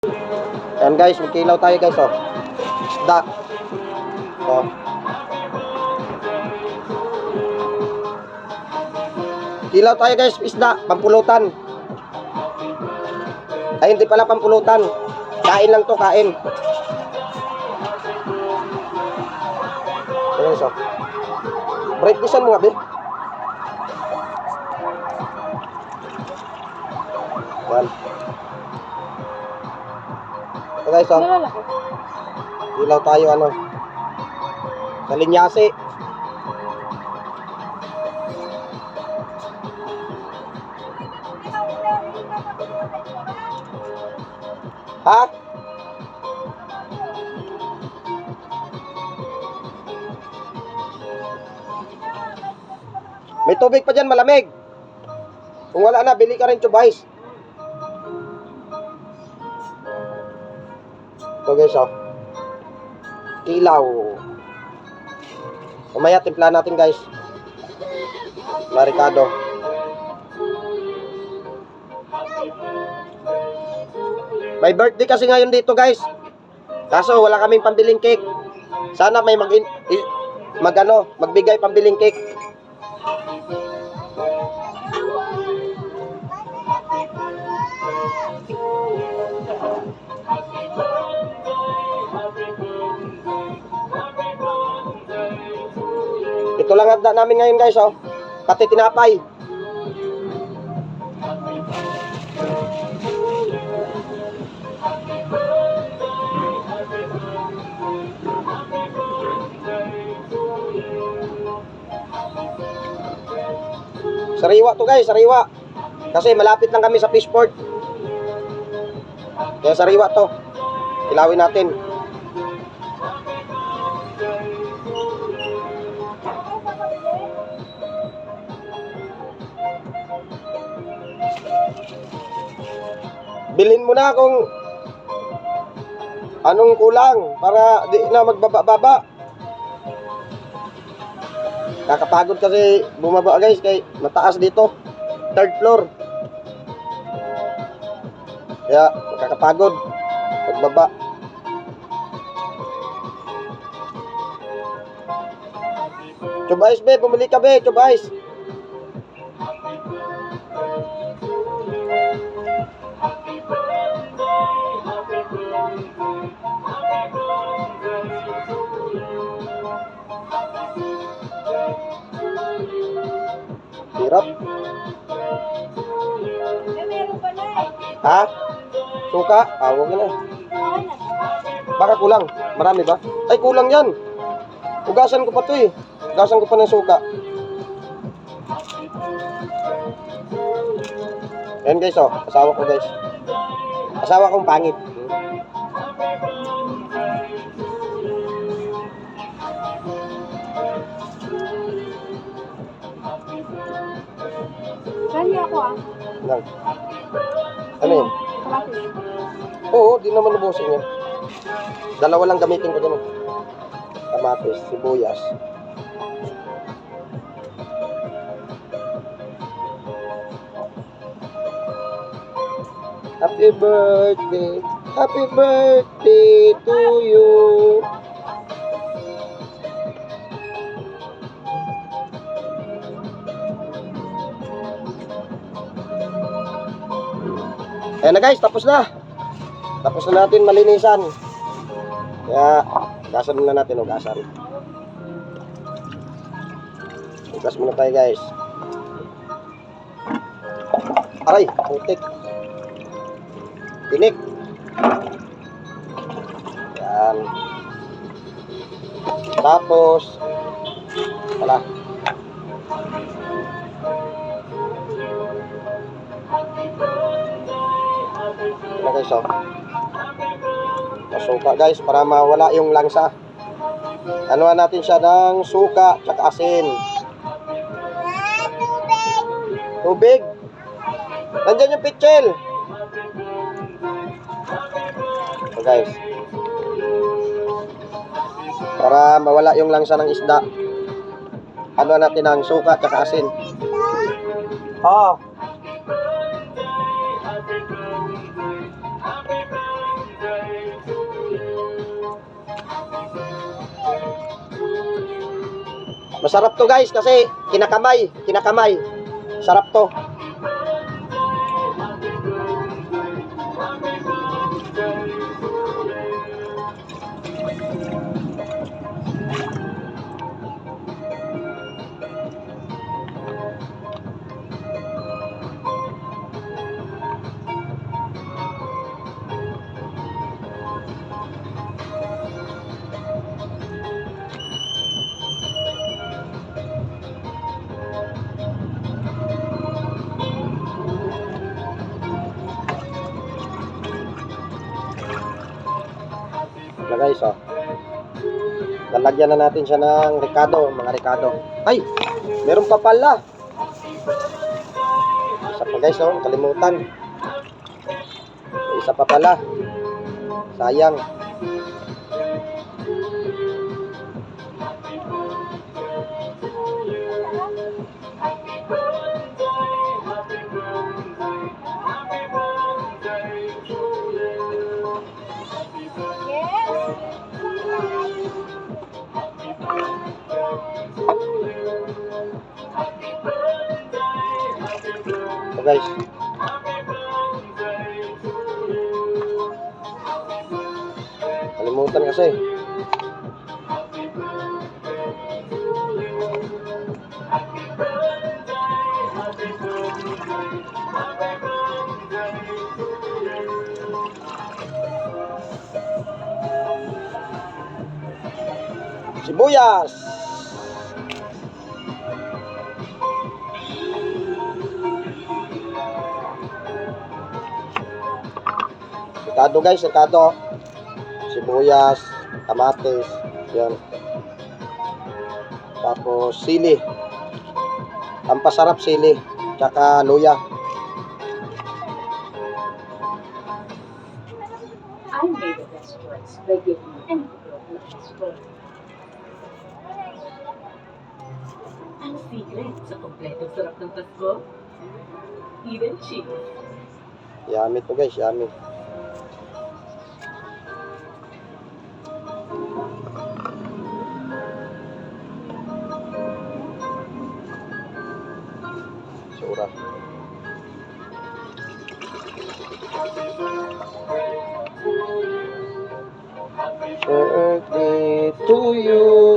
Ayan guys, magkilaw tayo guys, oh. Isda. Oh. Kilaw tayo guys, isda, pampulutan. Ay, hindi pala pampulutan. Kain lang to, kain. Ayan guys, oh. Break disan mo nga, be. Ayan. Ito guys, oh. Kilaw tayo, ano. Sa linyasi. Ha? May tubig pa dyan, malamig. Kung wala na, bili ka rin tubais. Ito guys, oh. Kilaw. Mamaya, timpla natin guys. Maricado. May birthday kasi ngayon dito guys. Kaso wala kaming pambiling cake. Sana may magbigay pambiling cake. Ito lang handa namin ngayon guys, oh. Pati tinapay. Sariwa to guys, sariwa. Kasi malapit lang kami sa fishport. Kaya sariwa to. Kilawin natin. Bilhin mo na kung anong kulang para di na magbaba-baba. Kakapagod kasi bumaba guys, kay mataas dito, 3rd floor. Kaya kakapagod pagbaba. Chubais be, bumili ka be, chubais. Hirap. Meron pa na eh. Ha? Suka? Huwag na. Baka kulang. Marami ba? Ay, kulang yan. Ugasan ko pa to eh. Ugasan ko pa ng suka. Ayan guys, oh. Asawa ko guys. Asawa kong pangit. Kani ako ah. Lang. Ano yun? Kalatis. Oo, di naman nabusin yan. Dalawa lang gamitin ko dyan. Kamatis, sibuyas. Happy birthday. Happy birthday to you. Ayan na guys, tapos na. Tapos na natin malinisan. Kaya, ugasan muna natin, ugasan. Ugas muna tayo guys. Aray, putik. Tinik. Ayan. Tapos, wala. Ayan guys, oh. Suka guys, para mawala yung langsa. Anuhan natin siya ng suka tsaka asin. Tubig. Nandyan yung pitchel. So guys, para mawala yung langsa ng isda, anuhan natin ng suka tsaka asin. Oh. Masarap to guys kasi kinakamay. Sarap to. Na guys, oh. Lalagyan na natin siya ng ricado, mga ricado. Ay, meron pa pala. Isa pa guys, oh, kalimutan. Isa pa pala. Sayang. So guys, kalimutan kasi. Sibuyas. Ricado guys, ricado. Sibuyas, kamatis, yan. Tapos sili. Ang pasarap sili, tsaka luya. I made the best choice by giving you any choice. Ang secret sa kompletong sarap ng Pasko, even cheese. Yummy to guys, yummy. Sura. Birthday to you.